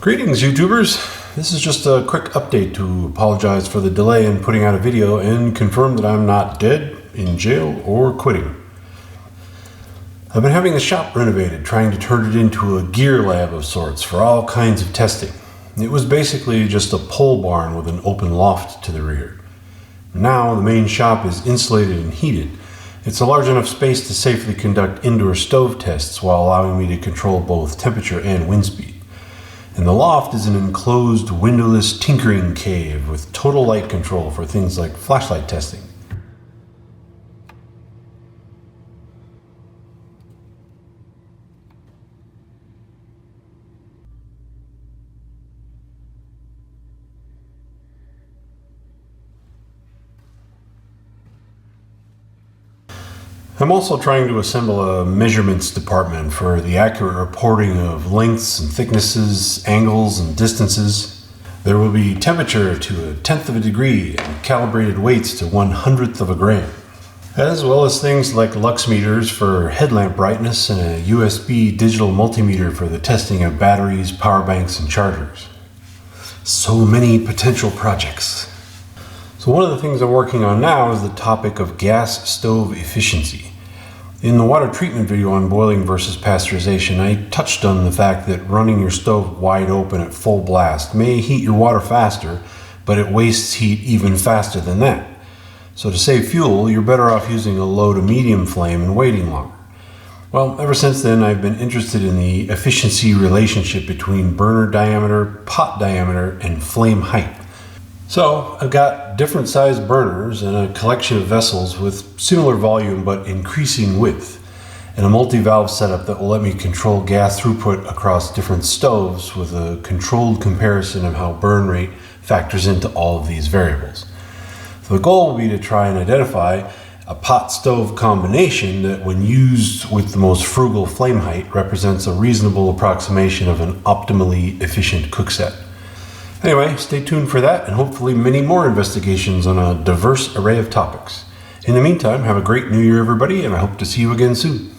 Greetings, YouTubers. This is just a quick update to apologize for the delay in putting out a video and confirm that I'm not dead, in jail, or quitting. I've been having the shop renovated, trying to turn it into a gear lab of sorts for all kinds of testing. It was basically just a pole barn with an open loft to the rear. Now the main shop is insulated and heated. It's a large enough space to safely conduct indoor stove tests while allowing me to control both temperature and wind speed. And the loft is an enclosed, windowless tinkering cave with total light control for things like flashlight testing. I'm also trying to assemble a measurements department for the accurate reporting of lengths and thicknesses, angles and distances. There will be temperature to 1/10 of a degree and calibrated weights to 1/100th of a gram, as well as things like lux meters for headlamp brightness and a USB digital multimeter for the testing of batteries, power banks, and chargers. So many potential projects. So one of the things I'm working on now is the topic of gas stove efficiency. In the water treatment video on boiling versus pasteurization, I touched on the fact that running your stove wide open at full blast may heat your water faster, but it wastes heat even faster than that. So to save fuel, you're better off using a low to medium flame and waiting longer. Well, ever since then, I've been interested in the efficiency relationship between burner diameter, pot diameter, and flame height. So I've got different sized burners and a collection of vessels with similar volume but increasing width, and a multi-valve setup that will let me control gas throughput across different stoves with a controlled comparison of how burn rate factors into all of these variables. So the goal will be to try and identify a pot stove combination that, when used with the most frugal flame height, represents a reasonable approximation of an optimally efficient cook set. Anyway, stay tuned for that and hopefully many more investigations on a diverse array of topics. In the meantime, have a great New Year, everybody, and I hope to see you again soon.